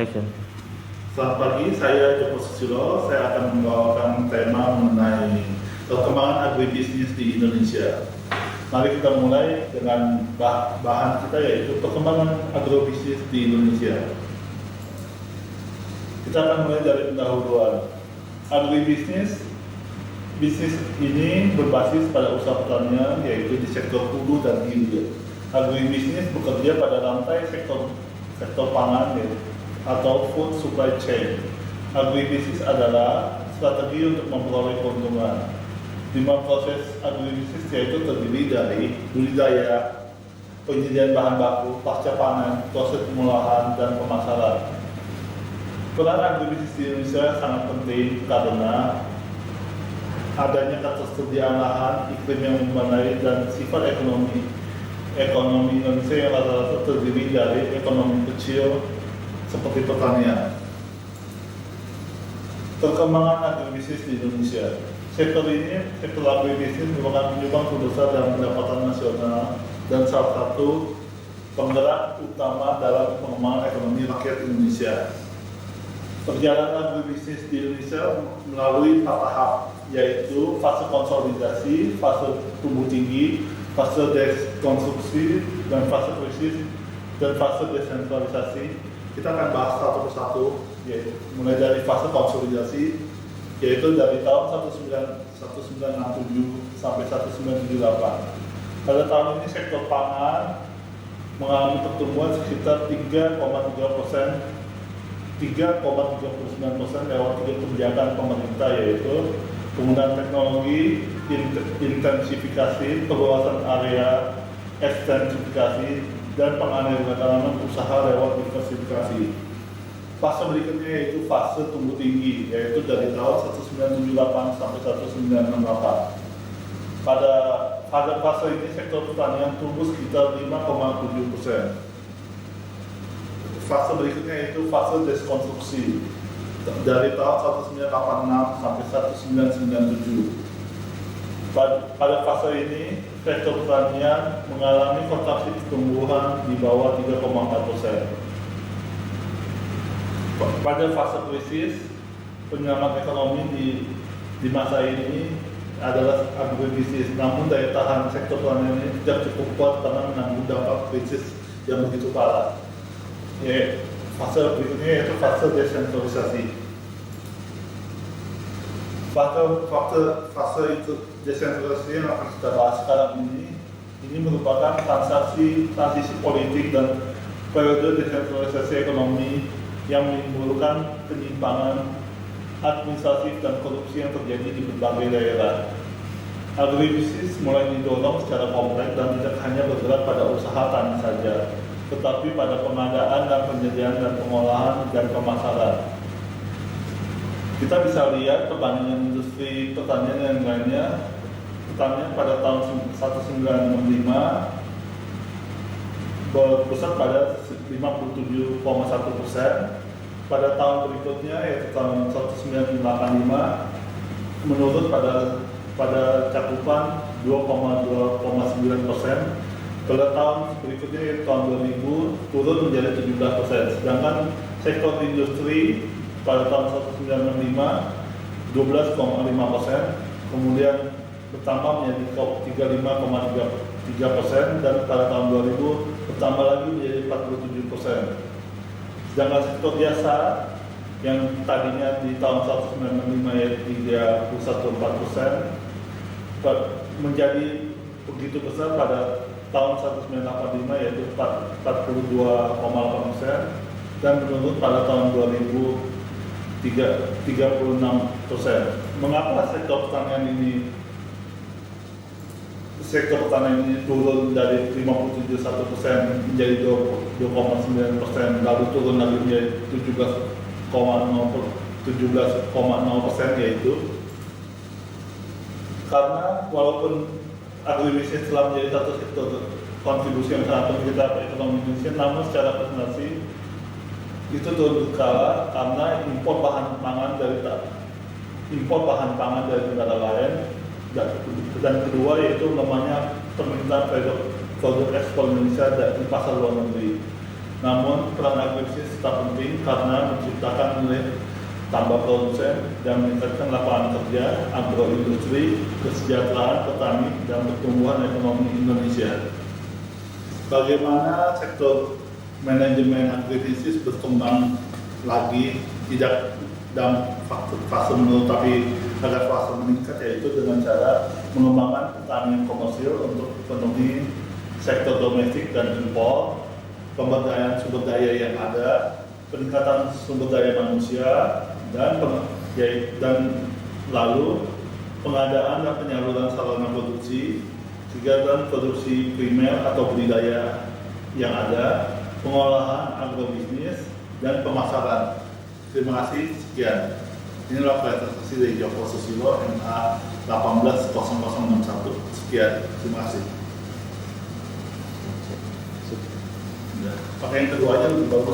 Action. Selamat pagi, saya Joko Susilo. Saya akan membawakan tema mengenai perkembangan agribisnis di Indonesia. Mari kita mulai dengan bahan kita, yaitu perkembangan agribisnis di Indonesia. Kita akan mulai dari pendahuluan. Agribisnis ini berbasis pada usaha pertanian, yaitu di sektor hulu dan hilir. Agribisnis bekerja pada rantai sektor pangan atau food supply chain. Agribisnis adalah strategi untuk memperoleh keuntungan. 5 proses agribisnis yaitu terdiri dari budidaya, penyediaan bahan baku, pasca panen, proses pengolahan, dan pemasaran. Peran agribisnis di Indonesia sangat penting karena adanya ketersediaan lahan, iklim yang memadai, dan sifat ekonomi Indonesia yang rata-rata terdiri dari ekonomi kecil seperti pertanian. Perkembangan agribisnis di Indonesia. Sektor agribisnis merupakan penyumbang terbesar dalam pendapatan nasional dan salah satu penggerak utama dalam pengembangan ekonomi rakyat Indonesia. Perjalanan agribisnis di Indonesia melalui 4 tahap, yaitu fase konsolidasi, fase tumbuh tinggi, fase dekonstruksi, dan fase krisis, dan fase desentralisasi. Kita akan bahas satu persatu, yaitu mulai dari fase konsolidasi, yaitu dari tahun 1967 sampai 1978. Pada tahun ini sektor pangan mengalami pertumbuhan sekitar 3,39% lewat 3 kebijakan pemerintah, yaitu penggunaan teknologi, intensifikasi, perluasan area, ekstensifikasi, dan penganiayaan usaha lewat diversifikasi. Fase berikutnya yaitu fase tumbuh tinggi, yaitu dari tahun 1978 sampai 1998. Pada fase ini sektor pertanian tumbuh sekitar 5,7%. Fase berikutnya yaitu fase deskonstruksi, dari tahun 1986 sampai 1997. Pada fase ini, sektor pertanian mengalami kontraksi pertumbuhan di bawah 3,4%. Pada fase krisis, penyelamat ekonomi di masa ini adalah agribisnis. Namun daya tahan sektor pertanian ini tidak cukup kuat karena menanggung dampak krisis yang begitu parah. Fase berikutnya yaitu fase desentralisasi. Fase itu desentralisasi yang akan kita bahas sekarang ini merupakan transisi politik dan periode desentralisasi ekonomi yang menimbulkan penyimpangan administratif dan korupsi yang terjadi di berbagai daerah. Agribisnis mulai didorong secara kompleks dan tidak hanya bergerak pada usaha tani saja, tetapi pada pengadaan dan penyediaan dan pengolahan dan pemasaran. Kita bisa lihat perbandingan industri pertanian yang lainnya. Pertanian pada tahun 1965 berpusat pada 57,1%. Pada tahun berikutnya, yaitu tahun 1985, menurun pada cakupan 2,9%. Pada tahun berikutnya, yaitu tahun 2000, turun menjadi 17%. Sedangkan sektor industri pada tahun 1995 12,5%, kemudian bertambah menjadi 35,3%, dan pada tahun 2000 bertambah lagi menjadi 47%. Sedangkan sektor jasa yang tadinya di tahun 1995 yaitu 31,4% menjadi begitu besar pada tahun 1985 yaitu 42,8%, dan menurun pada tahun 2000 36%. Mengapa sektor pertanian ini turun dari 57,1% menjadi 2,9%, lalu turun lagi menjadi 17,0%, yaitu karena walaupun agribisnis telah menjadi satu sektor kontribusi yang sangat penting terhadap ekonomi Indonesia, namun secara presentasi itu turun skala karena impor bahan pangan dari negara lain, dan kedua yaitu lemahnya permintaan produk ekspor Indonesia di pasar luar negeri. Namun peran agribisnis tetap penting karena menciptakan nilai tambah produsen dan meningkatkan lapangan kerja, agroindustri, kesejahteraan petani, dan pertumbuhan ekonomi Indonesia. Bagaimana sektor manajemen agribisnis berkembang lagi, tidak dalam fase menurun tapi ada fase meningkat, yaitu dengan cara mengembangkan pertanian komersil untuk memenuhi sektor domestik dan impor, pemberdayaan sumber daya yang ada, peningkatan sumber daya manusia, dan lalu pengadaan dan penyaluran sarana produksi, kegiatan produksi primer atau budidaya yang ada, pengolahan agrobisnis, dan pemasaran. Terima kasih, sekian. Inilah presentasi dari Joko Susilo MA 180061. Sekian, terima kasih. Pakai yang kedua aja lebih bagus.